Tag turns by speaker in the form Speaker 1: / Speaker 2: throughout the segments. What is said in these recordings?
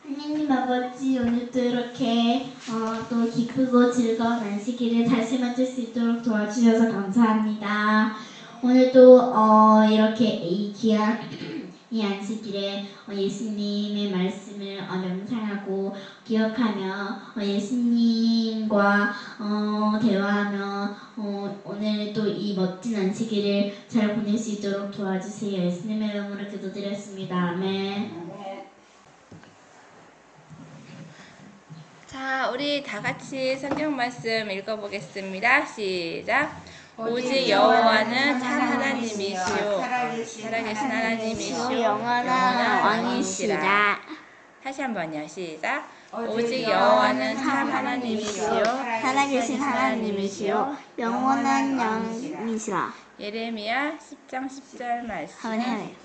Speaker 1: 하나님 아버지, 오늘도 이렇게 또 기쁘고 즐거운 안식일을 다시 맞을 수 있도록 도와주셔서 감사합니다. 오늘도 이렇게 이 귀한 이 안식일에 예수님의 말씀을 명상하고 기억하며 예수님과 대화하며 오늘 또 이 멋진 안식일을 잘 보낼 수 있도록 도와주세요. 예수님의 이름으로 기도드렸습니다. 아멘.
Speaker 2: 자, 우리 다 같이 성경 말씀 읽어보겠습니다. 시작. 오직 여호와는 참 하나님이시오 살아계신 하나님이시오
Speaker 1: 영원한 왕이시라.
Speaker 2: 다시 한번요. 시작. 오직 여호와는 참 하나님이시오
Speaker 1: 살아계신 하나님이시오 영원한 왕이시라.
Speaker 2: 예레미야 10장 10절 말씀.
Speaker 1: 한번 해요.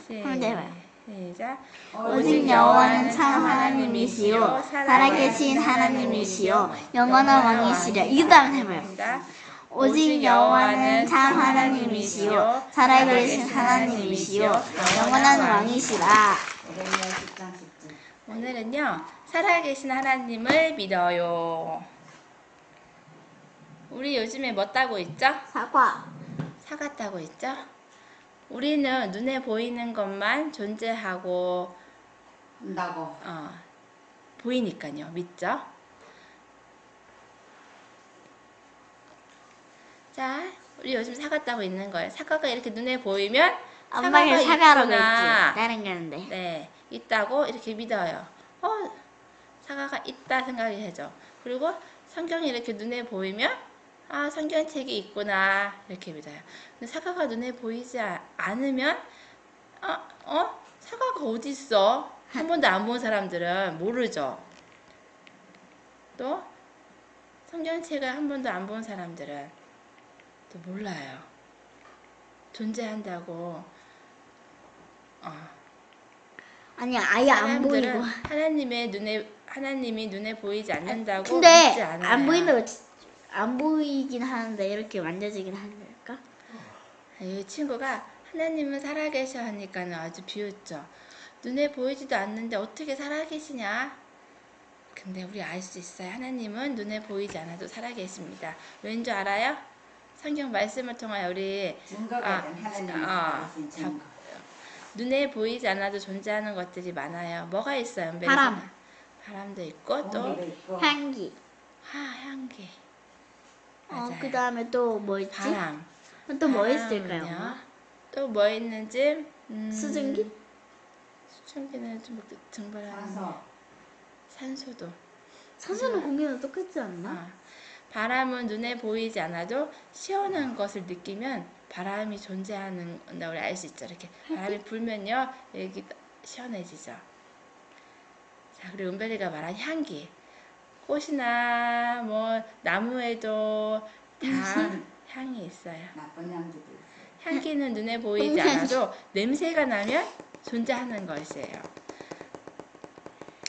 Speaker 1: 한번 해봐요.
Speaker 2: 시작.
Speaker 1: 오직 여호와는 참 하나님이시오 살아계신 하나님이시오 영원한 왕이시라. 이것도 한번 해봐요. 오직 여호와는 참 하나님이시오 살아계신 하나님이시오 영원한 왕이시라.
Speaker 2: 오늘은요, 살아계신 하나님을 믿어요. 우리 요즘에 뭐 따고 있죠?
Speaker 1: 사과.
Speaker 2: 사과 따고 있죠? 우리는 눈에 보이는 것만 존재하고
Speaker 3: 한다고.
Speaker 2: 보이니까요. 믿죠? 자, 우리 요즘 사과 따고 있는 거예요. 사과가 이렇게 눈에 보이면
Speaker 1: 엄마가 사과라고 했지.
Speaker 2: 있구나.
Speaker 1: 다른 거는데.
Speaker 2: 네, 있다고 이렇게 믿어요. 사과가 있다 생각이 되죠. 그리고 성경이 이렇게 눈에 보이면 성경책이 있구나 이렇게 믿어요. 근데 사과가 눈에 보이지 않으면 사과가 어디 있어? 한 번도 안 본 사람들은 모르죠. 또 성경책을 한 번도 안 본 사람들은 또 몰라요. 존재한다고.
Speaker 1: 아니 아예 안
Speaker 2: 사람들은
Speaker 1: 보이고.
Speaker 2: 하나님이 눈에 보이지 않는다고 믿지
Speaker 1: 근데
Speaker 2: 않아요.
Speaker 1: 안 보인다고 안 보이긴 하는데 이렇게 만져지긴 하니까.
Speaker 2: 이 친구가 하나님은 살아계셔 하니까는 아주 비웃죠. 눈에 보이지도 않는데 어떻게 살아계시냐? 근데 우리 알 수 있어요. 하나님은 눈에 보이지 않아도 살아계십니다. 왠 줄 알아요? 성경 말씀을 통하여 우리
Speaker 3: 증거가 된 하나님이 증거.
Speaker 2: 눈에 보이지 않아도 존재하는 것들이 많아요. 뭐가 있어요?
Speaker 1: 바람.
Speaker 2: 바람도 있고 또
Speaker 3: 공기도 있고.
Speaker 1: 향기.
Speaker 2: 향기. 맞아요.
Speaker 1: 그 다음에 또 뭐 있지?
Speaker 2: 바람.
Speaker 1: 또 뭐 있을까요?
Speaker 2: 또 뭐 있는지
Speaker 1: 수증기?
Speaker 2: 수증기는 좀 증발하는
Speaker 3: 산소.
Speaker 2: 산소도.
Speaker 1: 산소는 공기랑 똑같지 않나?
Speaker 2: 바람은 눈에 보이지 않아도 시원한 것을 느끼면 바람이 존재하는 걸 우리 알 수 있죠. 이렇게 바람이 불면요 여기 시원해지죠. 자, 그리고 은별이가 말한 향기. 꽃이나 뭐 나무에도 다 향이 있어요.
Speaker 3: 나쁜 향기도 있어.
Speaker 2: 향기는 눈에 보이지 않아도 냄새가 나면 존재하는 것이에요.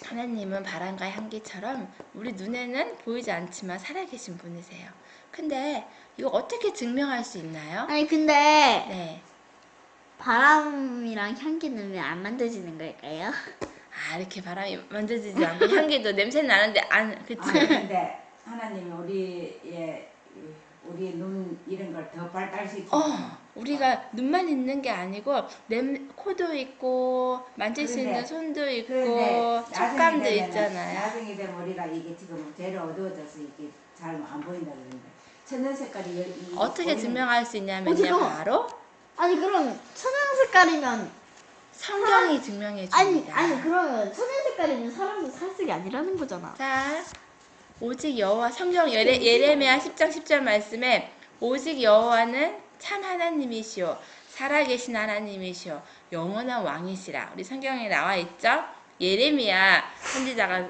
Speaker 2: 하나님은 바람과 향기처럼 우리 눈에는 보이지 않지만 살아계신 분이세요. 근데 이거 어떻게 증명할 수 있나요?
Speaker 1: 아니 근데
Speaker 2: 네.
Speaker 1: 바람이랑 향기는 왜 안 만들어지는 걸까요?
Speaker 2: 이렇게 바람이 만져지지 않고 향기도 냄새 나는데 그치?
Speaker 3: 근데 하나님이 우리의 우리 눈 이런 걸 더 발달시키고.
Speaker 2: 우리가 눈만 있는 게 아니고 코도 있고 만질 수 있는 손도 있고
Speaker 3: 그런데
Speaker 2: 촉감도
Speaker 3: 되면은,
Speaker 2: 있잖아요.
Speaker 3: 나중에 되면 우리가 이게 지금 재료 어두워져서 이게 잘 안 보인다 그러는데 천연 색깔이
Speaker 2: 어떻게 증명할 수 있냐면요.
Speaker 1: 잠깐만.
Speaker 2: 바로
Speaker 1: 아니 그럼 천연 색깔이면
Speaker 2: 성경이 증명해
Speaker 1: 아니
Speaker 2: 줍니다.
Speaker 1: 아니 그러면 천연 색깔이면 사람도 살색이 아니라는 거잖아.
Speaker 2: 자, 오직 여호와 성경 예레미야 10장 10절 말씀에 오직 여호와는 참 하나님이시오 살아계신 하나님이시오 영원한 왕이시라. 우리 성경에 나와 있죠? 예레미야 선지자가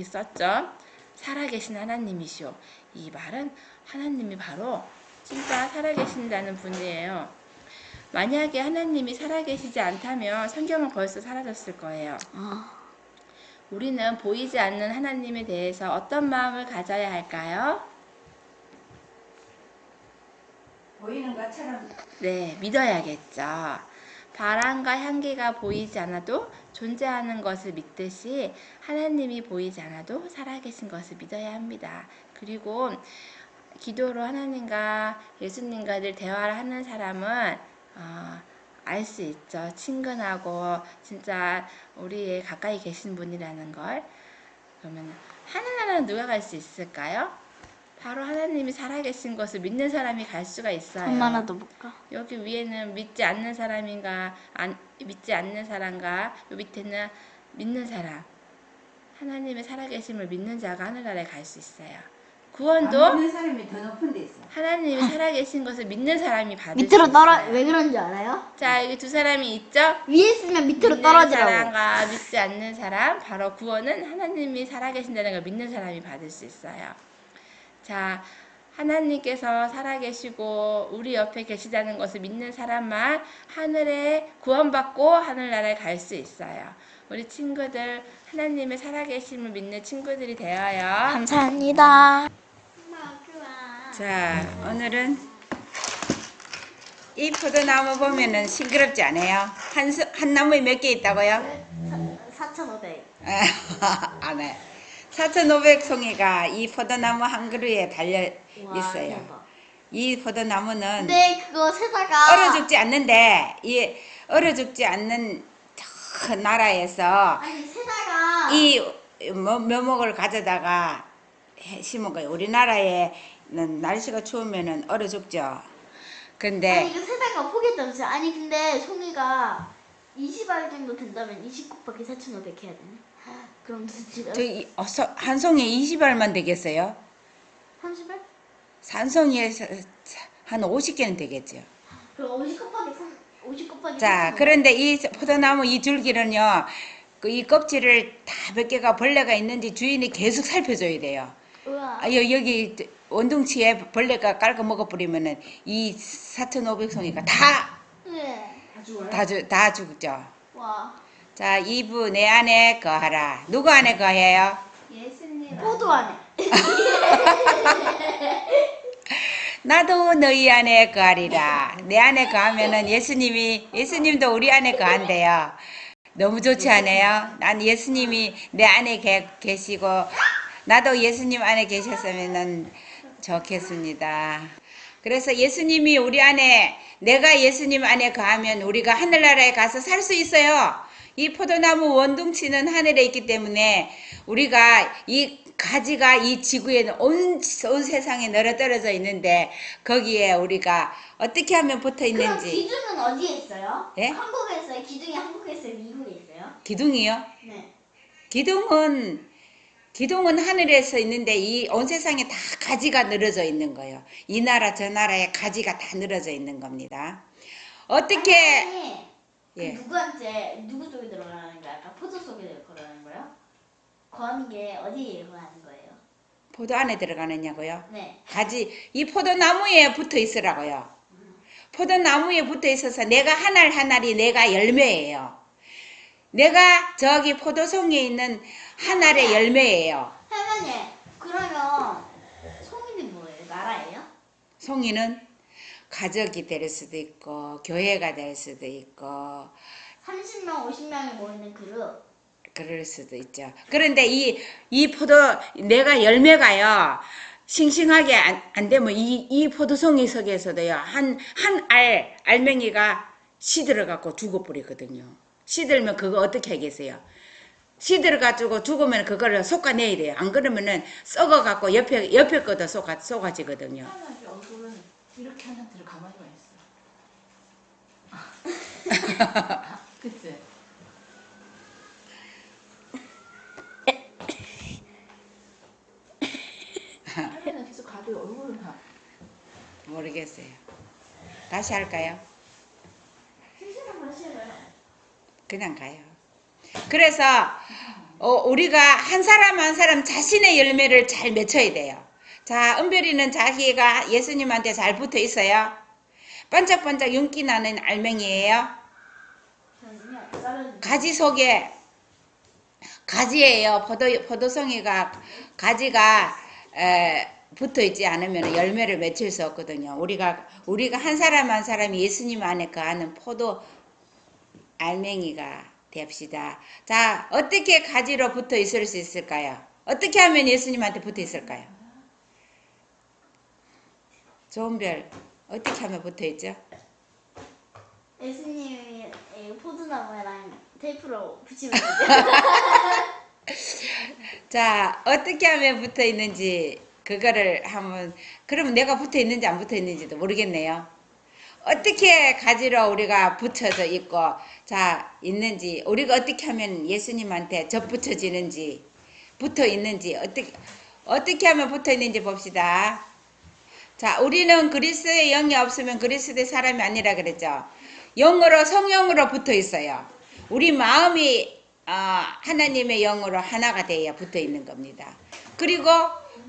Speaker 2: 썼죠. 살아계신 하나님이시오. 이 말은 하나님이 바로 진짜 살아계신다는 분이에요. 만약에 하나님이 살아계시지 않다면 성경은 벌써 사라졌을 거예요. 우리는 보이지 않는 하나님에 대해서 어떤 마음을 가져야 할까요?
Speaker 3: 보이는 것처럼
Speaker 2: 네, 믿어야겠죠. 바람과 향기가 보이지 않아도 존재하는 것을 믿듯이 하나님이 보이지 않아도 살아계신 것을 믿어야 합니다. 그리고 기도로 하나님과 예수님과 늘 대화를 하는 사람은 알 수 있죠. 친근하고 진짜 우리의 가까이 계신 분이라는 걸. 그러면 하늘나라는 누가 갈 수 있을까요? 바로 하나님이 살아계신 것을 믿는 사람이 갈 수가 있어요.
Speaker 1: 엄마나도 못 가.
Speaker 2: 여기 위에는 믿지 않는 사람인가, 믿지 않는 사람과 요 밑에는 믿는 사람. 하나님의 살아계심을 믿는 자가 하늘나라에 갈 수 있어요. 구원도
Speaker 3: 안 믿는 사람이 더 높은 데 있어.
Speaker 2: 하나님이 살아계신 것을 믿는 사람이 받을
Speaker 1: 밑으로
Speaker 2: 수
Speaker 1: 떨어
Speaker 2: 있어요.
Speaker 1: 왜 그런지 알아요?
Speaker 2: 자, 여기 두 사람이 있죠?
Speaker 1: 위에 있으면 밑으로
Speaker 2: 믿는
Speaker 1: 떨어지라고.
Speaker 2: 사람과 믿지 않는 사람, 바로 구원은 하나님이 살아계신다는 걸 믿는 사람이 받을 수 있어요. 자, 하나님께서 살아계시고 우리 옆에 계시다는 것을 믿는 사람만 하늘에 구원받고 하늘나라에 갈 수 있어요. 우리 친구들 하나님의 살아계심을 믿는 친구들이 되어요.
Speaker 1: 감사합니다.
Speaker 3: 자, 오늘은 이 포도나무 보면은 싱그럽지 않아요? 한 나무에 몇 개 있다고요?
Speaker 1: 4,500.
Speaker 3: 안 해. 4,500송이가 이 포도나무 한 그루에 달려 있어요.
Speaker 1: 대박.
Speaker 3: 이 포도나무는
Speaker 1: 근데 그거 세다가
Speaker 3: 얼어 죽지 않는데, 이 얼어 죽지 않는 저 나라에서
Speaker 1: 아니 세다가
Speaker 3: 이 묘목을 가져다가 심은 거예요. 우리나라에는 날씨가 추우면은 얼어 죽죠.
Speaker 1: 아니
Speaker 3: 근데
Speaker 1: 이거 세다가 포기했다면서요. 아니 근데 송이가 20알 정도 된다면 20 곱하기 4,500 해야 되네. 그럼 도대체
Speaker 3: 한 송이에 20알만 되겠어요?
Speaker 1: 30알?
Speaker 3: 한 송이에 한 50개는 되겠죠.
Speaker 1: 그럼 50 곱하기 50 곱하기
Speaker 3: 자,
Speaker 1: 4,500.
Speaker 3: 그런데 이 포도나무 이 줄기는요, 이 껍질을 다 몇 개가 벌레가 있는지 주인이 계속 살펴줘야 돼요.
Speaker 1: 우와.
Speaker 3: 여기 원둥치에 벌레가 깔고 먹어버리면은 이 4,500송이가 다
Speaker 1: 네.
Speaker 3: 다 죽죠.
Speaker 1: 와.
Speaker 3: 자, 2부 내 안에 거하라. 누구 안에 거해요?
Speaker 2: 예수님
Speaker 1: 포도 안에.
Speaker 3: 나도 너희 안에 거하리라. 내 안에 거하면은 예수님도 우리 안에 거한대요. 너무 좋지 않아요? 난 예수님이 내 안에 계시고 나도 예수님 안에 계셨으면 좋겠습니다. 그래서 예수님이 우리 안에, 내가 예수님 안에 거하면 우리가 하늘나라에 가서 살 수 있어요. 이 포도나무 원둥치는 하늘에 있기 때문에 우리가 이 가지가 이 지구에 온 세상에 널어떨어져 있는데 거기에 우리가 어떻게 하면 붙어
Speaker 1: 그럼
Speaker 3: 있는지.
Speaker 1: 기둥은 어디에 있어요?
Speaker 3: 예?
Speaker 1: 한국에 있어요? 기둥이 한국에 있어요? 미국에 있어요?
Speaker 3: 기둥이요?
Speaker 1: 네.
Speaker 3: 기둥은 하늘에서 있는데 이 온 세상에 다 가지가 늘어져 있는 거예요. 이 나라 저 나라에 가지가 다 늘어져 있는 겁니다. 어떻게
Speaker 1: 아니,
Speaker 3: 예.
Speaker 1: 누구한테 누구 속에 들어가는 거야? 아까 포도 속에 들어가는 거예요? 거하는 게 어디에 거하는 거예요?
Speaker 3: 포도 안에 들어가느냐고요?
Speaker 1: 네.
Speaker 3: 가지 이 포도나무에 붙어 있으라고요. 포도나무에 붙어 있어서 내가 한 알 한 알이 내가 열매예요. 내가 저기 포도송이에 있는 한 알의 열매예요.
Speaker 1: 할머니, 그러면 송이는 뭐예요? 나라예요?
Speaker 3: 송이는 가족이 될 수도 있고 교회가 될 수도 있고
Speaker 1: 30명, 50명이 모이는 그룹.
Speaker 3: 그럴 수도 있죠. 그런데 이 포도 내가 열매가요. 싱싱하게 안 되면 이 포도송이 속에서도요, 한 알맹이가 시들어갖고 죽어버리거든요. 시들면 그거 어떻게 하겠어요? 시들어가지고 죽으면 그거를 솎아내야 돼요. 안 그러면은 썩어갖고 옆에 거도 쏟아지거든요.
Speaker 2: 하나의 얼굴은 이렇게 한 상태로 가만히만 있어. 그치? 하나는 계속 가도 얼굴은 가.
Speaker 3: 모르겠어요. 다시 할까요?
Speaker 1: 싱싱한 맛이에요.
Speaker 3: 그냥 가요. 그래서 우리가 한 사람 한 사람 자신의 열매를 잘 맺혀야 돼요. 자, 은별이는 자기가 예수님한테 잘 붙어 있어요. 반짝반짝 윤기 나는 알맹이에요.
Speaker 1: 저는요, 다른
Speaker 3: 가지 속에 가지예요. 포도송이가 가지가 붙어 있지 않으면 열매를 맺힐 수 없거든요. 우리가 한 사람 한 사람이 예수님 안에 거하는 포도 알맹이가 됩시다. 자, 어떻게 가지로 붙어 있을 수 있을까요? 어떻게 하면 예수님한테 붙어 있을까요? 좋은별, 어떻게 하면 붙어 있죠?
Speaker 1: 예수님이 포도나무랑 테이프로 붙이면 되죠.
Speaker 3: 자, 어떻게 하면 붙어 있는지 그거를 한번, 그러면 내가 붙어 있는지 안 붙어 있는지도 모르겠네요. 어떻게 가지로 우리가 붙여져 있고, 자, 있는지, 우리가 어떻게 하면 예수님한테 접붙여지는지, 붙어 있는지, 어떻게 하면 붙어 있는지 봅시다. 자, 우리는 그리스도의 영이 없으면 그리스도의 사람이 아니라 그랬죠. 영으로, 성령으로 붙어 있어요. 우리 마음이 하나님의 영으로 하나가 돼야 붙어 있는 겁니다. 그리고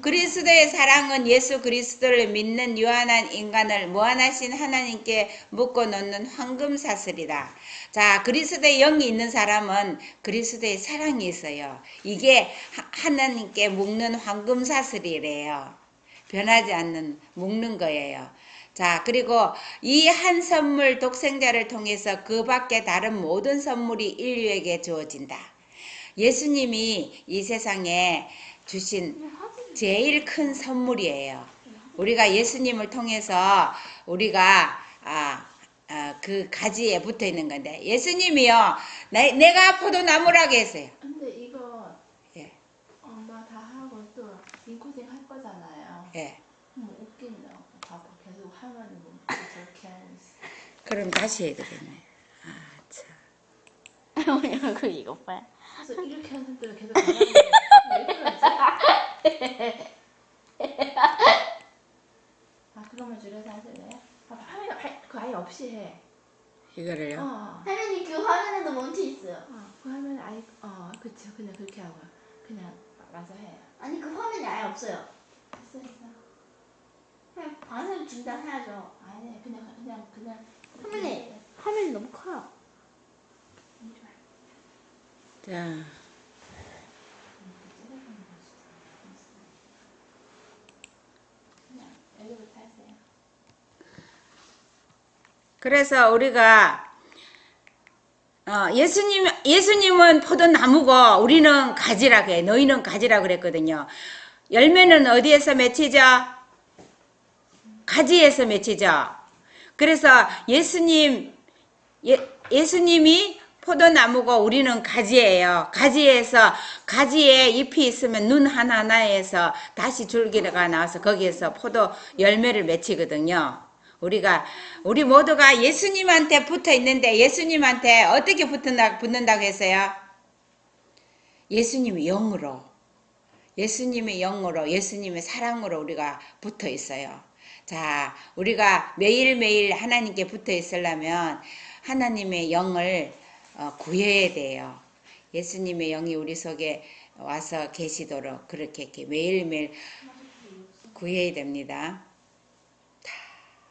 Speaker 3: 그리스도의 사랑은 예수 그리스도를 믿는 유한한 인간을 무한하신 하나님께 묶어 놓는 황금사슬이다. 자, 그리스도의 영이 있는 사람은 그리스도의 사랑이 있어요. 이게 하나님께 묶는 황금사슬이래요. 변하지 않는 묶는 거예요. 자, 그리고 이 한 선물 독생자를 통해서 그 밖에 다른 모든 선물이 인류에게 주어진다. 예수님이 이 세상에 주신 제일 큰 선물이에요. 우리가 예수님을 통해서 우리가 그 가지에 붙어 있는 건데, 예수님이요, 내가 포도나무라고 했어요.
Speaker 2: 근데 이거
Speaker 3: 예,
Speaker 2: 엄마 다 하고 또 인코딩 할 거잖아요.
Speaker 3: 예.
Speaker 2: 웃긴다. 봐봐. 계속 하면 뭐 저렇게 하고 있어.
Speaker 3: 그럼 다시 해야 되겠네. 참.
Speaker 1: 어머니 얼굴 이거 봐요.
Speaker 2: 그래서 이렇게 하는 상태로 계속 가만히 있어. 왜 그러지? 그러면 줄여서 하실래요? 봐봐. 화면 그 아예 없이 해.
Speaker 3: 이거를요?
Speaker 1: 하나님 그 화면에도 멈춰 있어요.
Speaker 2: 그 화면 아예 그쵸. 그냥 그렇게 하고 그냥 맞아 해.
Speaker 1: 아니 그 화면이 아예 없어요.
Speaker 2: 했어.
Speaker 1: 그냥 방송 중단해야죠.
Speaker 2: 아니 그냥
Speaker 1: 화면이 너무 커요.
Speaker 3: 자,
Speaker 2: 여기부터 하세요.
Speaker 3: 그래서 우리가 예수님은 포도나무고 우리는 가지라고 해. 너희는 가지라고 그랬거든요. 열매는 어디에서 맺히죠? 가지에서 맺히죠. 그래서 예수님이 포도나무고 우리는 가지예요. 가지에 잎이 있으면 눈 하나하나에서 다시 줄기가 나와서 거기에서 포도 열매를 맺히거든요. 우리 모두가 예수님한테 붙어 있는데 예수님한테 어떻게 붙는다고 했어요? 예수님의 영으로, 예수님의 사랑으로 우리가 붙어 있어요. 자, 우리가 매일매일 하나님께 붙어 있으려면 하나님의 영을 구해야 돼요. 예수님의 영이 우리 속에 와서 계시도록 그렇게 매일매일 구해야 됩니다.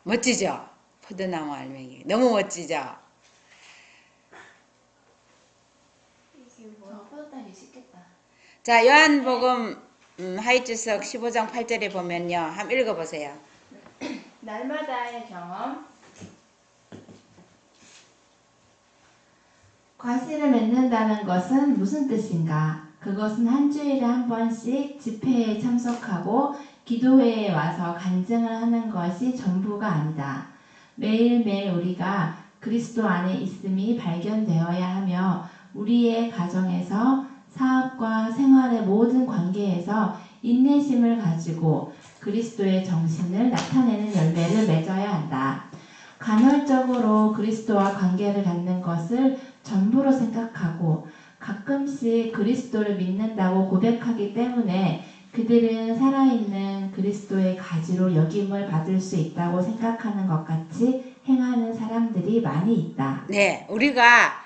Speaker 3: 멋지죠? 포도나무 알맹이. 너무 멋지죠?
Speaker 2: 포도 따기 쉽겠다.
Speaker 3: 자, 요한복음 하이주석 15장 8절에 보면요. 한번 읽어보세요.
Speaker 2: 날마다의 경험. 과실을 맺는다는 것은 무슨 뜻인가? 그것은 한 주일에 한 번씩 집회에 참석하고
Speaker 4: 기도회에 와서 간증을 하는 것이 전부가 아니다. 매일매일 우리가 그리스도 안에 있음이 발견되어야 하며 우리의 가정에서 사업과 생활의 모든 관계에서 인내심을 가지고 그리스도의 정신을 나타내는 열매를 맺어야 한다. 간헐적으로 그리스도와 관계를 갖는 것을 전부로 생각하고 가끔씩 그리스도를 믿는다고 고백하기 때문에 그들은 살아있는 그리스도의 가지로 역임을 받을 수 있다고 생각하는 것 같이 행하는 사람들이 많이 있다.
Speaker 3: 네, 우리가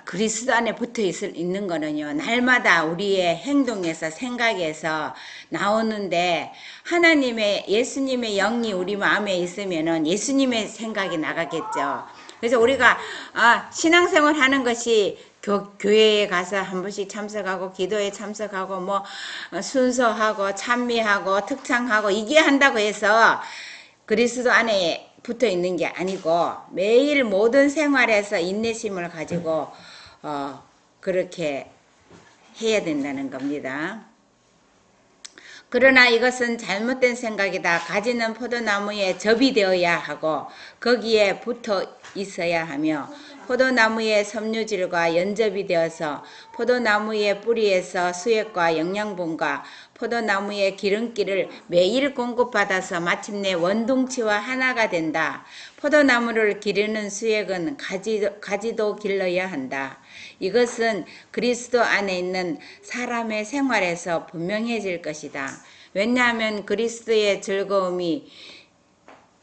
Speaker 3: 그리스도 안에 붙어 있는 거는요, 날마다 우리의 행동에서 생각에서 나오는데, 하나님의, 예수님의 영이 우리 마음에 있으면은 예수님의 생각이 나가겠죠. 그래서 우리가, 신앙생활 하는 것이 교회에 가서 한 번씩 참석하고, 기도에 참석하고, 순서하고, 찬미하고, 특창하고, 이게 한다고 해서 그리스도 안에 붙어 있는 게 아니고 매일 모든 생활에서 인내심을 가지고 그렇게 해야 된다는 겁니다. 그러나 이것은 잘못된 생각이다. 가지는 포도나무에 접이 되어야 하고 거기에 붙어 있어야 하며 포도나무의 섬유질과 연접이 되어서 포도나무의 뿌리에서 수액과 영양분과 포도나무의 기름기를 매일 공급받아서 마침내 원둥치와 하나가 된다. 포도나무를 기르는 수액은 가지도 길러야 한다. 이것은 그리스도 안에 있는 사람의 생활에서 분명해질 것이다. 왜냐하면 그리스도의 즐거움이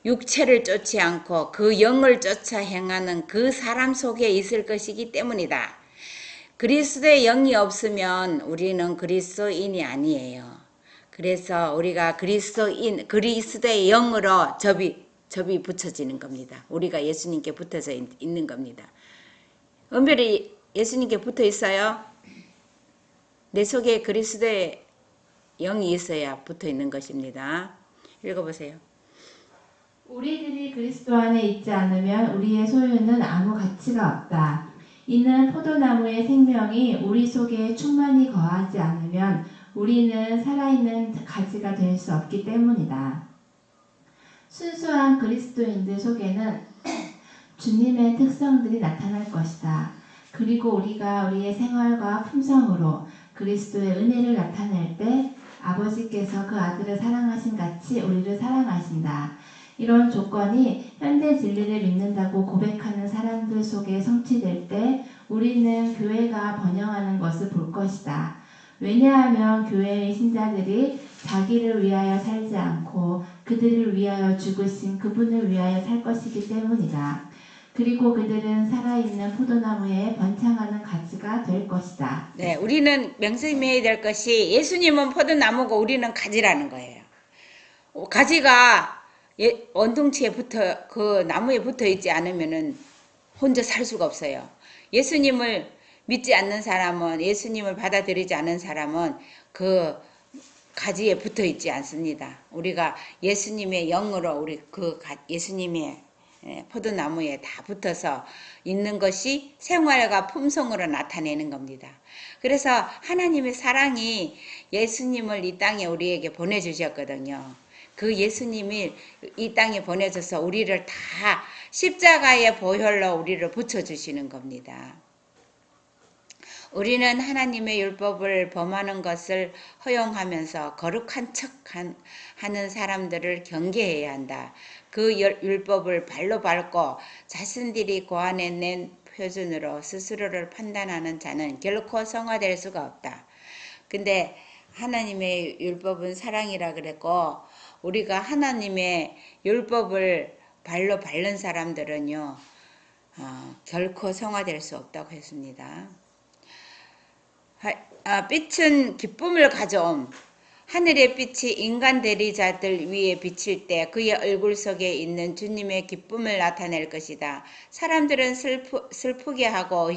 Speaker 3: 육체를 쫓지 않고 그 영을 쫓아 행하는 그 사람 속에 있을 것이기 때문이다. 그리스도의 영이 없으면 우리는 그리스도인이 아니에요. 그래서 우리가 그리스도의 영으로 접이 붙여지는 겁니다. 우리가 예수님께 붙어져 있는 겁니다. 은별이 예수님께 붙어 있어요? 내 속에 그리스도의 영이 있어야 붙어 있는 것입니다. 읽어보세요.
Speaker 4: 우리들이 그리스도 안에 있지 않으면 우리의 소유는 아무 가치가 없다. 이는 포도나무의 생명이 우리 속에 충만히 거하지 않으면 우리는 살아있는 가지가 될 수 없기 때문이다. 순수한 그리스도인들 속에는 주님의 특성들이 나타날 것이다. 그리고 우리가 우리의 생활과 품성으로 그리스도의 은혜를 나타낼 때 아버지께서 그 아들을 사랑하신 같이 우리를 사랑하신다. 이런 조건이 현대 진리를 믿는다고 고백하는 사람들 속에 성취될 때 우리는 교회가 번영하는 것을 볼 것이다. 왜냐하면 교회의 신자들이 자기를 위하여 살지 않고 그들을 위하여 죽으신 그분을 위하여 살 것이기 때문이다. 그리고 그들은 살아있는 포도나무에 번창하는 가지가 될 것이다.
Speaker 3: 네, 우리는 명심해야 될 것이 예수님은 포도나무고 우리는 가지라는 거예요. 가지가 원둥치에 그 나무에 붙어 있지 않으면은 혼자 살 수가 없어요. 예수님을 믿지 않는 사람은, 예수님을 받아들이지 않는 사람은 그 가지에 붙어 있지 않습니다. 우리가 예수님의 영으로 우리 예수님의 포도나무에 다 붙어서 있는 것이 생활과 품성으로 나타내는 겁니다. 그래서 하나님의 사랑이 예수님을 이 땅에 우리에게 보내주셨거든요. 그 예수님이 이 땅에 보내줘서 우리를 다 십자가의 보혈로 우리를 붙여주시는 겁니다. 우리는 하나님의 율법을 범하는 것을 허용하면서 거룩한 척 하는 사람들을 경계해야 한다. 그 율법을 발로 밟고 자신들이 고안해낸 표준으로 스스로를 판단하는 자는 결코 성화될 수가 없다. 근데 하나님의 율법은 사랑이라 그랬고 우리가 하나님의 율법을 발로 밟는 사람들은요 결코 성화될 수 없다고 했습니다. 빛은 기쁨을 가져옴. 하늘의 빛이 인간 대리자들 위에 비칠 때 그의 얼굴 속에 있는 주님의 기쁨을 나타낼 것이다. 사람들은 슬프게 하고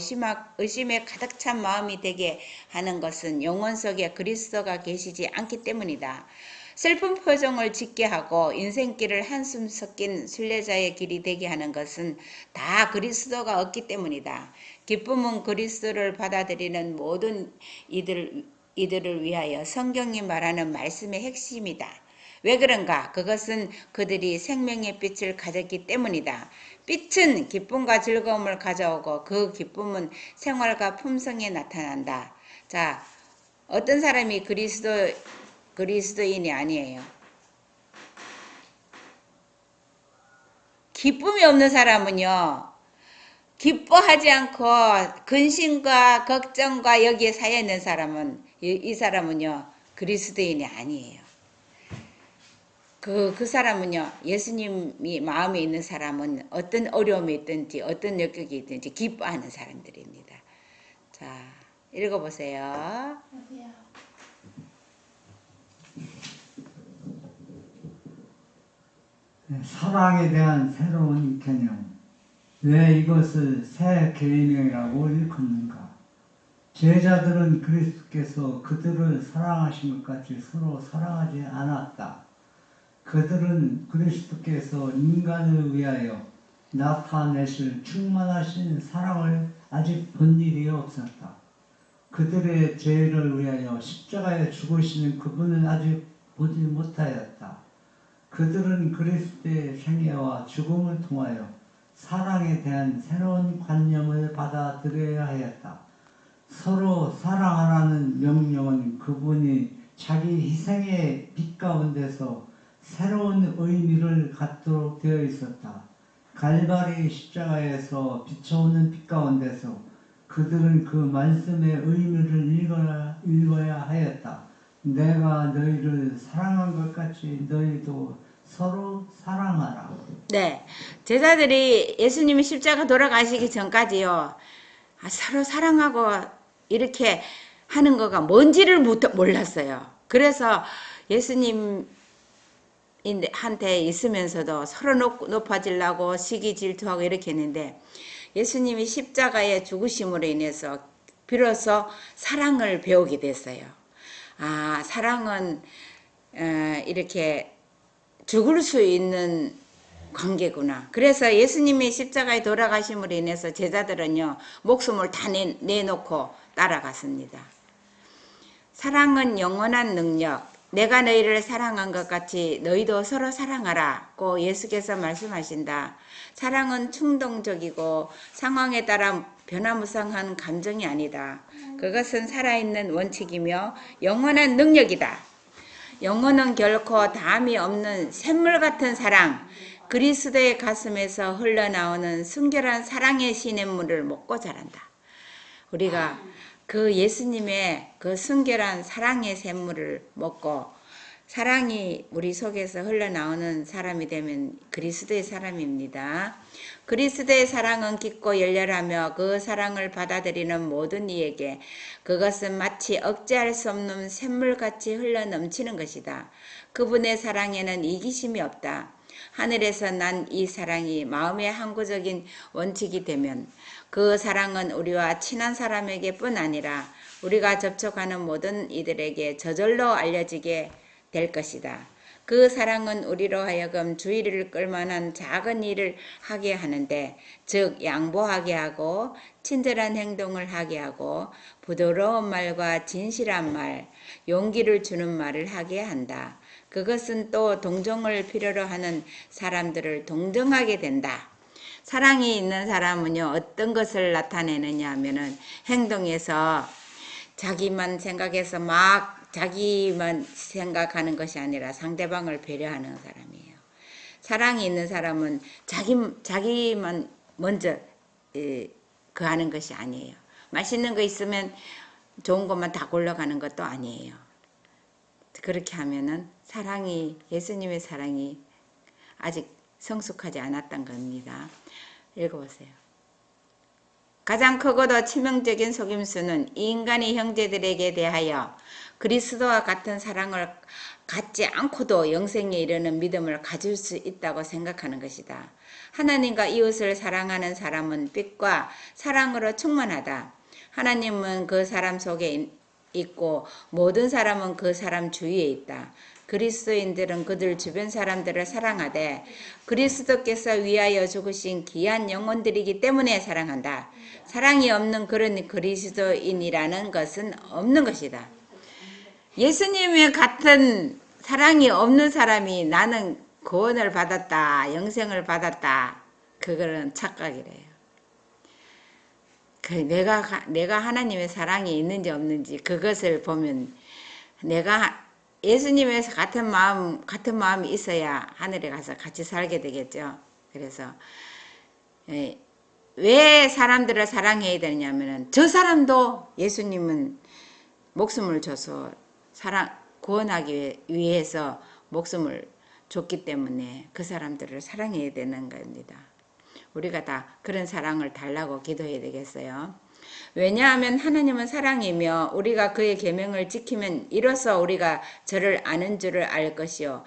Speaker 3: 의심에 가득 찬 마음이 되게 하는 것은 영혼 속에 그리스도가 계시지 않기 때문이다. 슬픈 표정을 짓게 하고 인생길을 한숨 섞인 순례자의 길이 되게 하는 것은 다 그리스도가 없기 때문이다. 기쁨은 그리스도를 받아들이는 모든 이들 이들을 위하여 성경이 말하는 말씀의 핵심이다. 왜 그런가? 그것은 그들이 생명의 빛을 가졌기 때문이다. 빛은 기쁨과 즐거움을 가져오고 그 기쁨은 생활과 품성에 나타난다. 자, 어떤 사람이 그리스도인이 아니에요. 기쁨이 없는 사람은요, 기뻐하지 않고 근심과 걱정과 여기에 쌓여 있는 사람은 이 사람은요 그리스도인이 아니에요. 그 사람은요 예수님이 마음에 있는 사람은 어떤 어려움이 있든지 어떤 역경이 있든지 기뻐하는 사람들입니다. 자, 읽어보세요.
Speaker 5: 사랑에 대한 새로운 개념. 왜 이것을 새 계명이라고 일컫는가? 제자들은 그리스도께서 그들을 사랑하신 것 같이 서로 사랑하지 않았다. 그들은 그리스도께서 인간을 위하여 나타내실 충만하신 사랑을 아직 본 일이 없었다. 그들의 죄를 위하여 십자가에 죽으시는 그분을 아직 보지 못하였다. 그들은 그리스도의 생애와 죽음을 통하여 사랑에 대한 새로운 관념을 받아들여야 하였다. 서로 사랑하라는 명령은 그분이 자기 희생의 빛 가운데서 새로운 의미를 갖도록 되어 있었다. 갈바리 십자가에서 비춰오는 빛 가운데서 그들은 그 말씀의 의미를 읽어야 하였다. 내가 너희를 사랑한 것 같이 너희도 서로 사랑하라.
Speaker 3: 네, 제자들이 예수님이 십자가 돌아가시기 전까지요 서로 사랑하고 이렇게 하는 거가 뭔지를 몰랐어요. 그래서 예수님 한테 있으면서도 서로 높아지려고 시기 질투하고 이렇게 했는데 예수님이 십자가에 죽으심으로 인해서 비로소 사랑을 배우게 됐어요. 아, 사랑은 이렇게 죽을 수 있는 관계구나. 그래서 예수님이 십자가에 돌아가심으로 인해서 제자들은요 목숨을 다 내놓고 따라갔습니다. 사랑은 영원한 능력. 내가 너희를 사랑한 것 같이 너희도 서로 사랑하라고 예수께서 말씀하신다. 사랑은 충동적이고 상황에 따라 변화무쌍한 감정이 아니다. 그것은 살아있는 원칙이며 영원한 능력이다. 영혼은 결코 다함이 없는 샘물 같은 사랑, 그리스도의 가슴에서 흘러나오는 순결한 사랑의 시냇물을 먹고 자란다. 우리가 그 예수님의 그 순결한 사랑의 샘물을 먹고 사랑이 우리 속에서 흘러나오는 사람이 되면 그리스도의 사람입니다. 그리스도의 사랑은 깊고 열렬하며 그 사랑을 받아들이는 모든 이에게 그것은 마치 억제할 수 없는 샘물같이 흘러넘치는 것이다. 그분의 사랑에는 이기심이 없다. 하늘에서 난 이 사랑이 마음의 항구적인 원칙이 되면 그 사랑은 우리와 친한 사람에게 뿐 아니라 우리가 접촉하는 모든 이들에게 저절로 알려지게 될 것이다. 그 사랑은 우리로 하여금 주의를 끌만한 작은 일을 하게 하는데, 즉 양보하게 하고 친절한 행동을 하게 하고 부드러운 말과 진실한 말, 용기를 주는 말을 하게 한다. 그것은 또 동정을 필요로 하는 사람들을 동정하게 된다. 사랑이 있는 사람은요 어떤 것을 나타내느냐 하면은 행동에서 자기만 생각해서 막 자기만 생각하는 것이 아니라 상대방을 배려하는 사람이에요. 사랑이 있는 사람은 자기만 먼저 그 하는 것이 아니에요. 맛있는 거 있으면 좋은 것만 다 골라가는 것도 아니에요. 그렇게 하면은 예수님의 사랑이 아직 성숙하지 않았던 겁니다. 읽어보세요. 가장 크고도 치명적인 속임수는 이 인간의 형제들에게 대하여 그리스도와 같은 사랑을 갖지 않고도 영생에 이르는 믿음을 가질 수 있다고 생각하는 것이다. 하나님과 이웃을 사랑하는 사람은 빛과 사랑으로 충만하다. 하나님은 그 사람 속에 있고 모든 사람은 그 사람 주위에 있다. 그리스도인들은 그들 주변 사람들을 사랑하되 그리스도께서 위하여 죽으신 귀한 영혼들이기 때문에 사랑한다. 사랑이 없는 그런 그리스도인이라는 것은 없는 것이다. 예수님의 같은 사랑이 없는 사람이 나는 구원을 받았다, 영생을 받았다. 그거는 착각이래요. 내가 하나님의 사랑이 있는지 없는지 그것을 보면 내가 예수님의 같은 마음이 있어야 하늘에 가서 같이 살게 되겠죠. 그래서 왜 사람들을 사랑해야 되냐면은 저 사람도 예수님은 목숨을 줘서 구원하기 위해서 목숨을 줬기 때문에 그 사람들을 사랑해야 되는 겁니다. 우리가 다 그런 사랑을 달라고 기도해야 되겠어요. 왜냐하면 하나님은 사랑이며 우리가 그의 계명을 지키면 이로써 우리가 저를 아는 줄을 알 것이요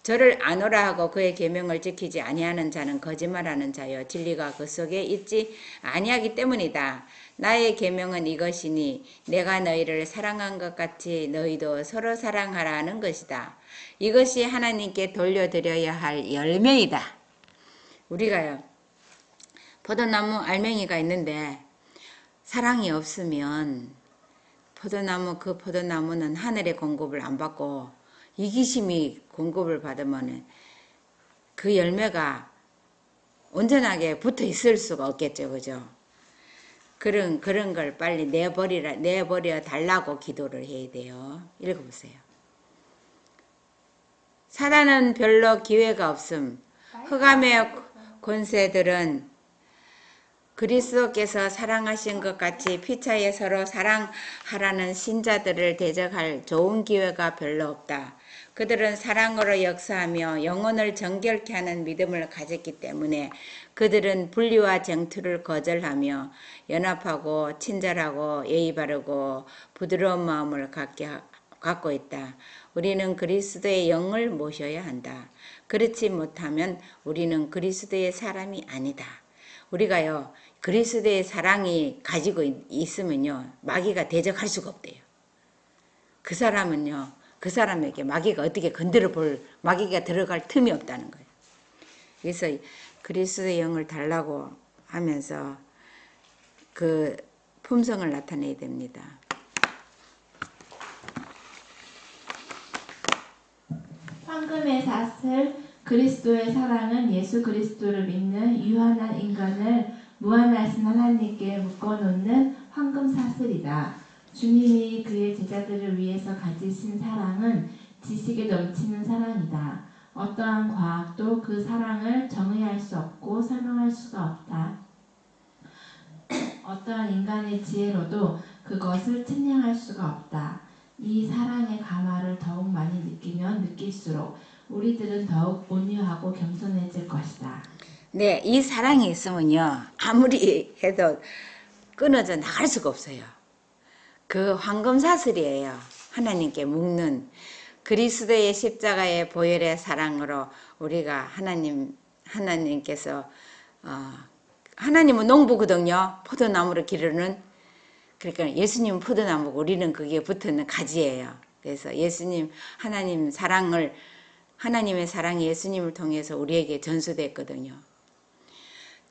Speaker 3: 저를 아노라 하고 그의 계명을 지키지 아니하는 자는 거짓말하는 자요 진리가 그 속에 있지 아니하기 때문이다. 나의 계명은 이것이니 내가 너희를 사랑한 것 같이 너희도 서로 사랑하라는 것이다. 이것이 하나님께 돌려드려야 할 열매이다. 우리가요 포도나무 알맹이가 있는데 사랑이 없으면 그 포도나무는 하늘의 공급을 안 받고 이기심이 공급을 받으면 그 열매가 온전하게 붙어 있을 수가 없겠죠. 그죠? 그런 걸 빨리 내버려 달라고 기도를 해야 돼요. 읽어보세요. 사단은 별로 기회가 없음. 흑암의 권세들은 그리스도께서 사랑하신 것 같이 피차에 서로 사랑하라는 신자들을 대적할 좋은 기회가 별로 없다. 그들은 사랑으로 역사하며 영혼을 정결케 하는 믿음을 가졌기 때문에 그들은 분리와 쟁투를 거절하며 연합하고 친절하고 예의 바르고 부드러운 마음을 갖고 있다. 우리는 그리스도의 영을 모셔야 한다. 그렇지 못하면 우리는 그리스도의 사람이 아니다. 우리가요 그리스도의 사랑이 가지고 있으면요 마귀가 대적할 수가 없대요. 그 사람에게 마귀가 어떻게 건드려 볼 마귀가 들어갈 틈이 없다는 거예요. 그래서 그리스도의 영을 달라고 하면서 그 품성을 나타내야 됩니다.
Speaker 4: 황금의 사슬 그리스도의 사랑은 예수 그리스도를 믿는 유한한 인간을 무한하신 하나님께 묶어놓는 황금 사슬이다. 주님이 그의 제자들을 위해서 가지신 사랑은 지식에 넘치는 사랑이다. 어떠한 과학도 그 사랑을 정의할 수 없고 설명할 수가 없다. 어떠한 인간의 지혜로도 그것을 측량할 수가 없다. 이 사랑의 감화를 더욱 많이 느끼면 느낄수록 우리들은 더욱 온유하고 겸손해질 것이다.
Speaker 3: 네, 이 사랑이 있으면요 아무리 해도 끊어져 나갈 수가 없어요. 그 황금사슬이에요. 하나님께 묶는 그리스도의 십자가의 보혈의 사랑으로 우리가 하나님께서 하나님은 농부거든요. 포도나무를 기르는. 그러니까 예수님은 포도나무고 우리는 거기에 붙어있는 가지예요. 그래서 하나님의 사랑이 예수님을 통해서 우리에게 전수됐거든요.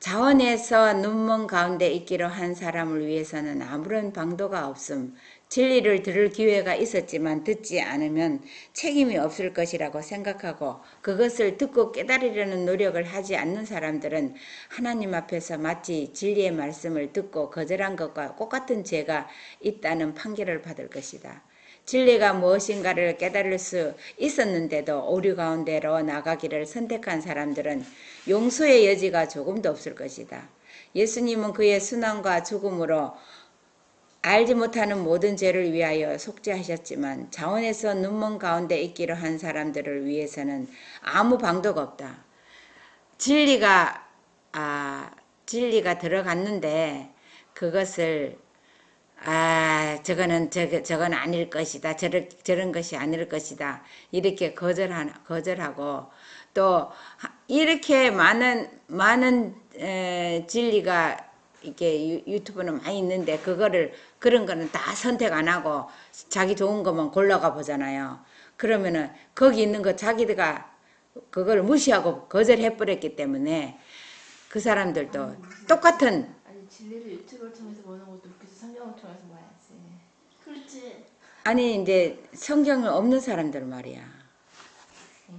Speaker 3: 자원에서 눈먼 가운데 있기로 한 사람을 위해서는 아무런 방도가 없음. 진리를 들을 기회가 있었지만 듣지 않으면 책임이 없을 것이라고 생각하고 그것을 듣고 깨달으려는 노력을 하지 않는 사람들은 하나님 앞에서 마치 진리의 말씀을 듣고 거절한 것과 똑같은 죄가 있다는 판결을 받을 것이다. 진리가 무엇인가를 깨달을 수 있었는데도 오류 가운데로 나가기를 선택한 사람들은 용서의 여지가 조금도 없을 것이다. 예수님은 그의 순환과 죽음으로 알지 못하는 모든 죄를 위하여 속죄하셨지만 자원에서 눈먼 가운데 있기로 한 사람들을 위해서는 아무 방도가 없다. 진리가 들어갔는데 그것을 저건 아닐 것이다. 저런 것이 아닐 것이다. 이렇게 거절하고 또 이렇게 많은 진리가 이렇게 유튜브는 많이 있는데 그런 거는 다 선택 안 하고 자기 좋은 것만 골라가 보잖아요. 그러면은 거기 있는 거 자기가 그걸 무시하고 거절해 버렸기 때문에 그 사람들도 똑같은
Speaker 2: 아니 진리를 유튜브를 통해서 보는 것도 웃기지 성경을 통해서 봐야지.
Speaker 1: 그렇지.
Speaker 3: 아니 이제 성경을 없는 사람들 말이야.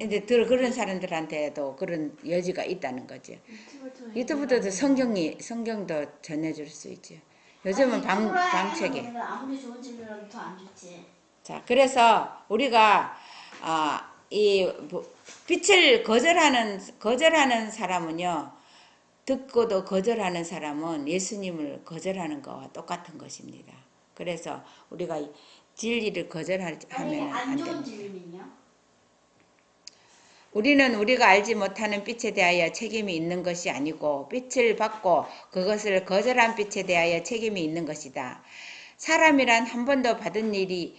Speaker 3: 이제 그런 사람들한테도 그런 여지가 있다는 거지. 유튜브도 성경도 전해줄 수 있지. 요즘은 방책이.
Speaker 1: 아무리 좋은 진료라도 더 안 좋지.
Speaker 3: 자, 그래서 우리가 이 빛을 거절하는 사람은요, 듣고도 거절하는 사람은 예수님을 거절하는 거와 똑같은 것입니다. 그래서 우리가 진리를 거절하면
Speaker 1: 안
Speaker 3: 안
Speaker 1: 좋은
Speaker 3: 됩니다.
Speaker 1: 진료는요?
Speaker 3: 우리는 우리가 알지 못하는 빛에 대하여 책임이 있는 것이 아니고 빛을 받고 그것을 거절한 빛에 대하여 책임이 있는 것이다. 사람이란 한 번도 받은 일이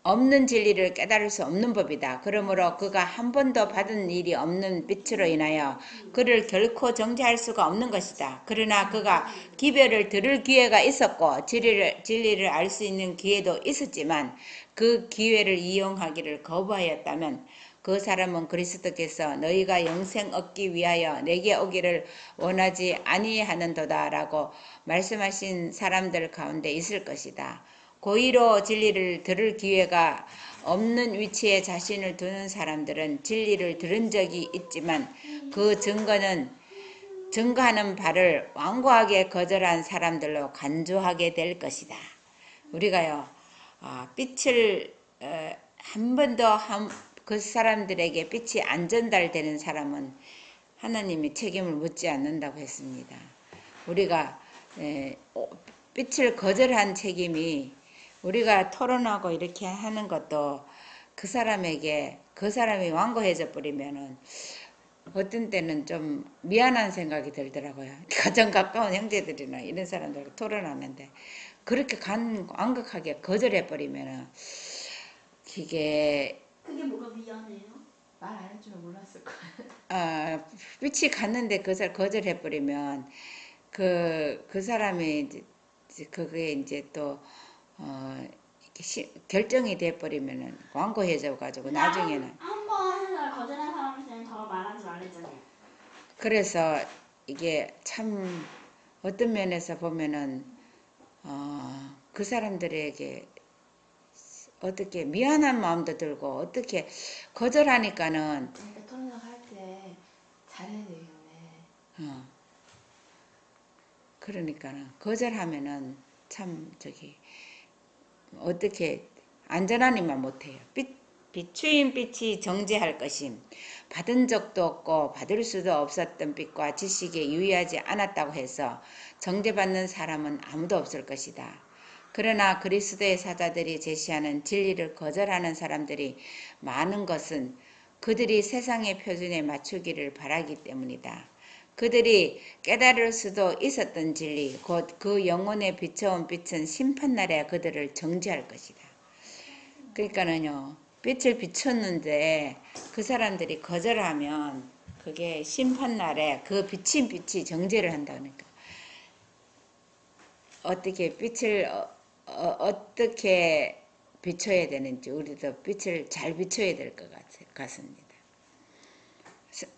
Speaker 3: 없는 진리를 깨달을 수 없는 법이다. 그러므로 그가 한 번도 받은 일이 없는 빛으로 인하여 그를 결코 정죄할 수가 없는 것이다. 그러나 그가 기별을 들을 기회가 있었고 진리를 알 수 있는 기회도 있었지만 그 기회를 이용하기를 거부하였다면 그 사람은 그리스도께서 너희가 영생 얻기 위하여 내게 오기를 원하지 아니하는도다 라고 말씀하신 사람들 가운데 있을 것이다. 고의로 진리를 들을 기회가 없는 위치에 자신을 두는 사람들은 진리를 들은 적이 있지만 그 증거하는 바를 완고하게 거절한 사람들로 간주하게 될 것이다. 우리가요, 빛을 한 번도 그 사람들에게 빛이 안 전달되는 사람은 하나님이 책임을 묻지 않는다고 했습니다. 우리가 빛을 거절한 책임이 우리가 토론하고 이렇게 하는 것도 그 사람이 완고해져 버리면은 어떤 때는 좀 미안한 생각이 들더라고요. 가장 가까운 형제들이나 이런 사람들과 토론하는데 그렇게 완곡하게 거절해 버리면은 그게
Speaker 1: 뭐가 미안해요?
Speaker 2: 말 안 해주면 몰랐을 거야.
Speaker 3: 빛이 갔는데 그걸 거절해 버리면 그 사람이 이제 그게 이제 또 결정이 돼 버리면은 완고해져 가지고 나중에는
Speaker 1: 한번 해서 거절한 사람한테는 더 말하지 말랬잖아요.
Speaker 3: 그래서 이게 참 어떤 면에서 보면은 그 사람들에게 어떻게 미안한 마음도 들고 어떻게 거절하니까는
Speaker 2: 그러니까 토론을 할 때 잘해야 되겠네.
Speaker 3: 그러니까는 거절하면은 참 어떻게 안전하니만 못해요. 비추인 빛이 정죄할 것임 받은 적도 없고 받을 수도 없었던 빛과 지식에 유의하지 않았다고 해서 정죄받는 사람은 아무도 없을 것이다. 그러나 그리스도의 사자들이 제시하는 진리를 거절하는 사람들이 많은 것은 그들이 세상의 표준에 맞추기를 바라기 때문이다. 그들이 깨달을 수도 있었던 진리, 곧 그 영혼에 비춰온 빛은 심판날에 그들을 정죄할 것이다. 그러니까는요, 빛을 비췄는데 그 사람들이 거절하면 그게 심판날에 그 비친 빛이 정죄를 한다니까. 어떻게 빛을 어떻게 비춰야 되는지 우리도 빛을 잘 비춰야 될 것 같습니다.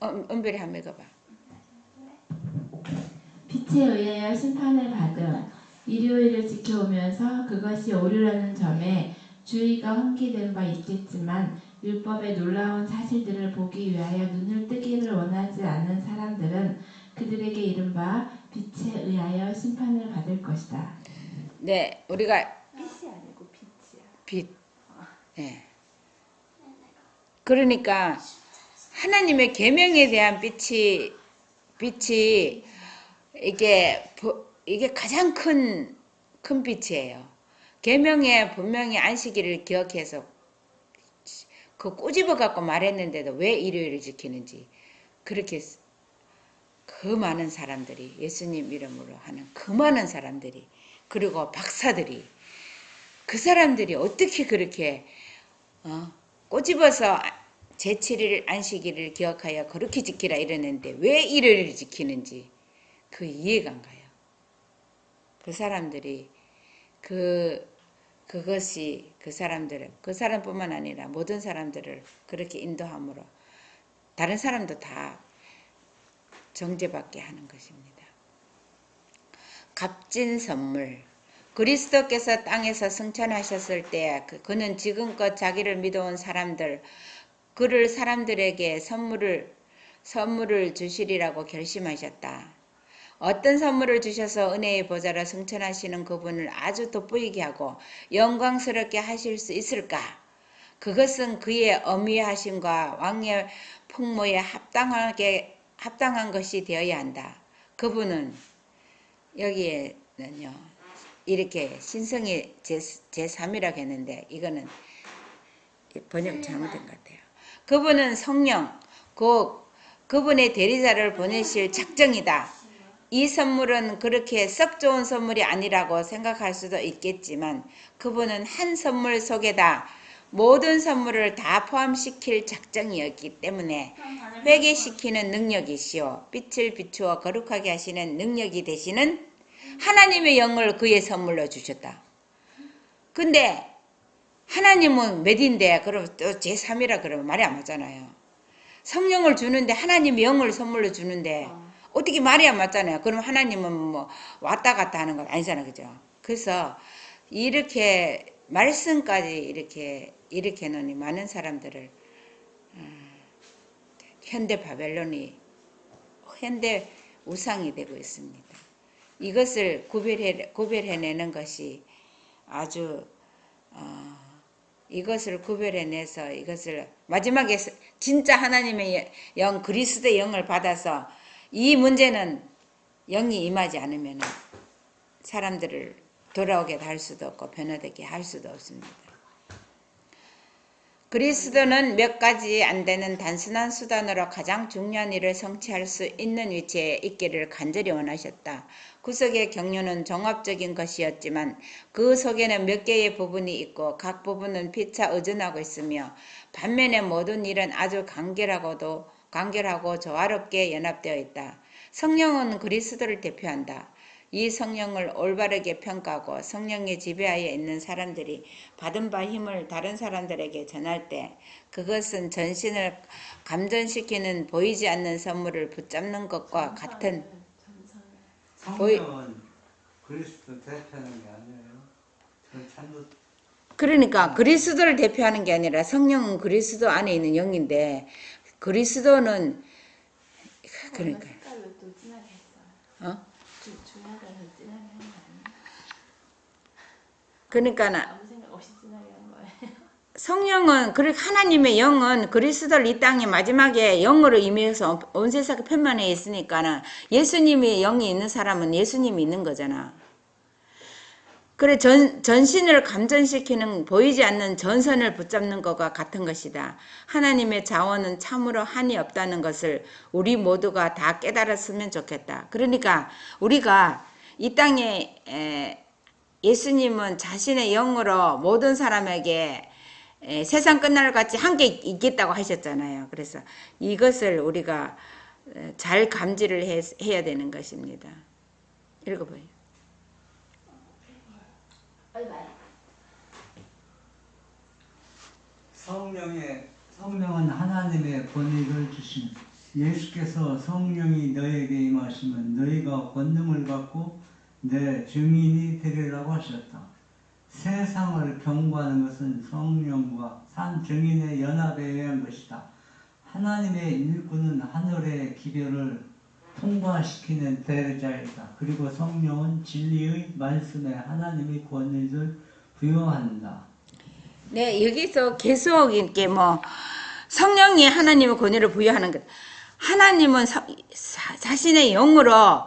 Speaker 3: 은별이 한번 읽어봐.
Speaker 4: 빛에 의하여 심판을 받음. 일요일을 지켜오면서 그것이 오류라는 점에 주의가 환기된 바 있겠지만 율법의 놀라운 사실들을 보기 위하여 눈을 뜨기를 원하지 않는 사람들은 그들에게 이른바 빛에 의하여 심판을 받을 것이다.
Speaker 3: 네, 우리가
Speaker 2: 빛이 아니고 빛이야.
Speaker 3: 빛. 네. 그러니까 하나님의 계명에 대한 빛이 이게 가장 큰 빛이에요. 계명에 분명히 안식일을 기억해서 그 꼬집어 갖고 말했는데도 왜 일요일을 지키는지 그렇게 그 많은 사람들이 예수님 이름으로 하는 그 많은 사람들이 그리고 박사들이 그 사람들이 어떻게 그렇게 꼬집어서 제7일 안식일을 기억하여 그렇게 지키라 이러는데 왜 일요일을 지키는지 그 이해가 안 가요. 그 사람들이 그것이 그 사람뿐만 아니라 모든 사람들을 그렇게 인도함으로 다른 사람도 다 정죄받게 하는 것입니다. 값진 선물, 그리스도께서 땅에서 승천하셨을 때 그는 지금껏 자기를 믿어온 사람들, 그를 사람들에게 선물을 주시리라고 결심하셨다. 어떤 선물을 주셔서 은혜의 보좌로 승천하시는 그분을 아주 돋보이게 하고 영광스럽게 하실 수 있을까? 그것은 그의 어미하심과 왕의 풍모에 합당한 것이 되어야 한다. 그분은 여기에는요 이렇게 신성의 제3이라고 했는데 이거는 번역 잘못된 것 같아요. 그분은 성령, 그분의 대리자를 보내실 작정이다. 이 선물은 그렇게 썩 좋은 선물이 아니라고 생각할 수도 있겠지만 그분은 한 선물 속에다 모든 선물을 다 포함시킬 작정이었기 때문에 회개시키는 능력이시오. 빛을 비추어 거룩하게 하시는 능력이 되시는 하나님의 영을 그의 선물로 주셨다. 근데 하나님은 몇인데 그럼 또 제3이라 그러면 말이 안 맞잖아요. 성령을 주는데 하나님의 영을 선물로 주는데 어떻게 말이 안 맞잖아요. 그럼 하나님은 뭐 왔다 갔다 하는 건 아니잖아요. 그죠? 그래서 이렇게 말씀까지 이렇게 놓으니 많은 사람들을 현대 바벨론이 현대 우상이 되고 있습니다. 이것을 구별해내는 것이 아주 이것을 구별해내서 이것을 마지막에 진짜 하나님의 영 그리스도의 영을 받아서 이 문제는 영이 임하지 않으면 사람들을 돌아오게 할 수도 없고 변화되게 할 수도 없습니다. 그리스도는 몇 가지 안 되는 단순한 수단으로 가장 중요한 일을 성취할 수 있는 위치에 있기를 간절히 원하셨다. 구속의 경륜은 종합적인 것이었지만 그 속에는 몇 개의 부분이 있고 각 부분은 피차 의존하고 있으며 반면에 모든 일은 아주 간결하고 조화롭게 연합되어 있다. 성령은 그리스도를 대표한다. 이 성령을 올바르게 평가하고 성령의 지배하에 있는 사람들이 받은 바 힘을 다른 사람들에게 전할 때 그것은 전신을 감전시키는 보이지 않는 선물을 붙잡는 것과 같은
Speaker 5: 성령은 그리스도 대표하는 게 아니에요.
Speaker 3: 그러니까 그리스도를 대표하는 게 아니라 성령은 그리스도 안에 있는 영인데 그리스도는 그러니까
Speaker 4: 색깔로 또 진하게 했어요.
Speaker 3: 어?
Speaker 4: 중하게 진하게 한 거 아니에요?
Speaker 3: 그러니까
Speaker 4: 아무 생각 없이 진하게 한 거예요.
Speaker 3: 성령은 하나님의 영은 그리스도를 이 땅에 마지막에 영으로 임해서 온 세상에 편만해 있으니까는 예수님의 영이 있는 사람은 예수님이 있는 거잖아. 그래 전신을 감전시키는 보이지 않는 전선을 붙잡는 것과 같은 것이다. 하나님의 자원은 참으로 한이 없다는 것을 우리 모두가 다 깨달았으면 좋겠다. 그러니까 우리가 이 땅에 예수님은 자신의 영으로 모든 사람에게 세상 끝날 같이 함께 있겠다고 하셨잖아요. 그래서 이것을 우리가 잘 감지를 해야 되는 것입니다. 읽어봐요.
Speaker 5: 성령은 하나님의 권위를 주십니다. 예수께서 성령이 너에게 임하시면 너희가 권능을 받고 내 증인이 되리라고 하셨다. 세상을 경고하는 것은 성령과 산 증인의 연합에 의한 것이다. 하나님의 일꾼은 하늘의 기별을 통과시키는 대리자이다. 그리고 성령은 진리의 말씀에 하나님의 권위를 부여한다.
Speaker 3: 네, 여기서 계속 이렇게 성령이 하나님의 권위를 부여하는 것. 하나님은 자신의 영으로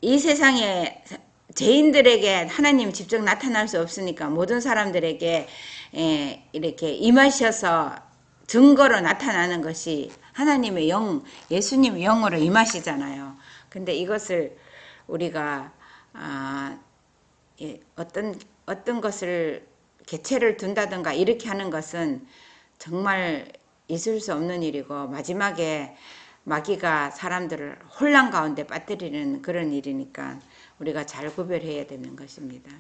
Speaker 3: 이 세상에 죄인들에게 하나님 직접 나타날 수 없으니까 모든 사람들에게 이렇게 임하셔서 증거로 나타나는 것이 하나님의 영, 예수님의 영으로 임하시잖아요. 근데 이것을 우리가 어떤 것을 개체를 둔다든가 이렇게 하는 것은 정말 있을 수 없는 일이고 마지막에 마귀가 사람들을 혼란 가운데 빠뜨리는 그런 일이니까 우리가 잘 구별해야 되는 것입니다.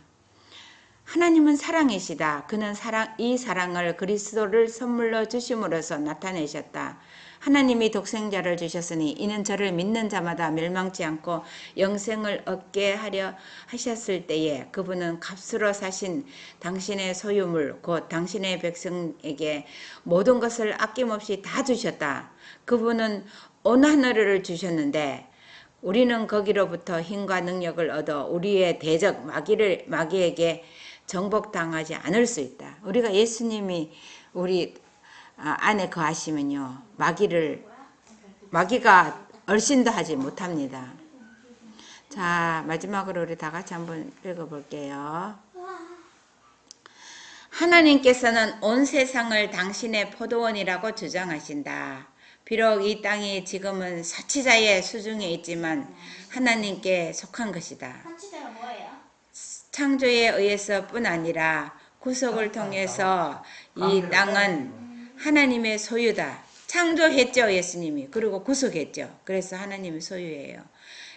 Speaker 3: 하나님은 사랑이시다. 그는 이 사랑을 그리스도를 선물로 주심으로써 나타내셨다. 하나님이 독생자를 주셨으니 이는 저를 믿는 자마다 멸망치 않고 영생을 얻게 하려 하셨을 때에 그분은 값으로 사신 당신의 소유물 곧 당신의 백성에게 모든 것을 아낌없이 다 주셨다. 그분은 온 하늘을 주셨는데 우리는 거기로부터 힘과 능력을 얻어 우리의 대적 마귀에게 정복당하지 않을 수 있다. 우리가 예수님이 우리 안에 거하시면요, 마귀가 얼씬도 하지 못합니다. 자, 마지막으로 우리 다 같이 한번 읽어볼게요. 하나님께서는 온 세상을 당신의 포도원이라고 주장하신다. 비록 이 땅이 지금은 사치자의 수중에 있지만 하나님께 속한 것이다.
Speaker 1: 한치대가 뭐예요?
Speaker 3: 창조에 의해서 뿐 아니라 구속을 통해서 이 땅은 하나님의 소유다. 창조했죠, 예수님이. 그리고 구속했죠. 그래서 하나님의 소유예요.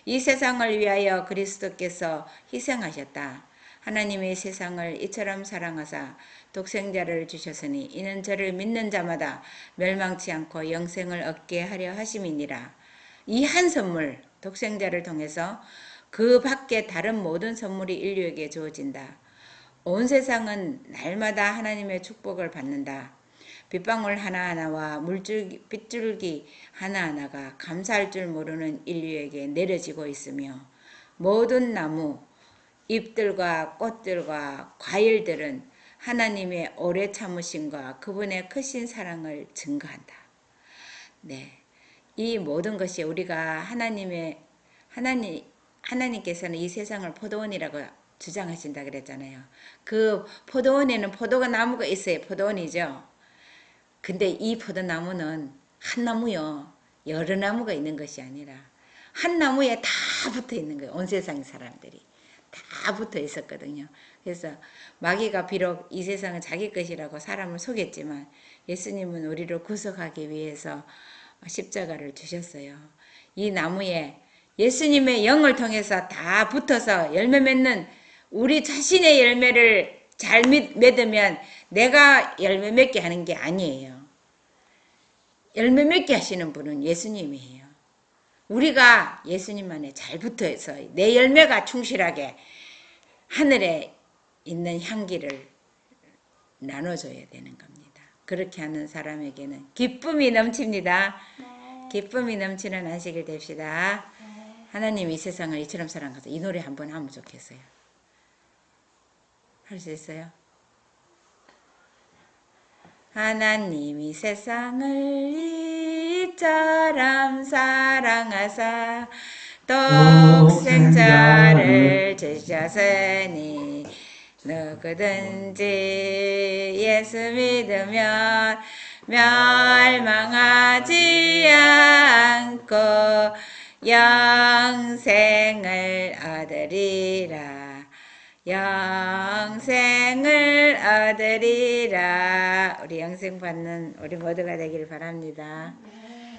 Speaker 3: 이 세상을 위하여 그리스도께서 희생하셨다. 하나님의 세상을 이처럼 사랑하사 독생자를 주셨으니 이는 저를 믿는 자마다 멸망치 않고 영생을 얻게 하려 하심이니라. 이 한 선물, 독생자를 통해서 그 밖에 다른 모든 선물이 인류에게 주어진다. 온 세상은 날마다 하나님의 축복을 받는다. 빗방울 하나하나와 빗줄기 하나하나가 감사할 줄 모르는 인류에게 내려지고 있으며 모든 나무, 잎들과 꽃들과 과일들은 하나님의 오래 참으심과 그분의 크신 사랑을 증거한다. 네, 이 모든 것이 우리가 하나님께서는 이 세상을 포도원이라고 주장하신다 그랬잖아요. 그 포도원에는 포도가 나무가 있어요. 포도원이죠. 근데 이 포도나무는 한 나무요. 여러 나무가 있는 것이 아니라 한 나무에 다 붙어 있는 거예요. 온 세상 사람들이 다 붙어 있었거든요. 그래서 마귀가 비록 이 세상은 자기 것이라고 사람을 속였지만 예수님은 우리를 구속하기 위해서 십자가를 주셨어요. 이 나무에 예수님의 영을 통해서 다 붙어서 열매 맺는 우리 자신의 열매를 잘 맺으면 내가 열매 맺게 하는 게 아니에요. 열매 맺게 하시는 분은 예수님이에요. 우리가 예수님 안에 잘 붙어서 내 열매가 충실하게 하늘에 있는 향기를 나눠줘야 되는 겁니다. 그렇게 하는 사람에게는 기쁨이 넘칩니다. 기쁨이 넘치는 안식일 됩시다. 하나님 이 세상을 이처럼 사랑하셔서 이 노래 한번 하면 좋겠어요. 할 수 있어요? 하나님이 세상을 이처럼 사랑하사 독생자를 주셨으니 누구든지 예수 믿으면 멸망하지 않고 영생을 얻으리라. 영생을 얻으리라. 우리 영생 받는 우리 모두가 되길 바랍니다.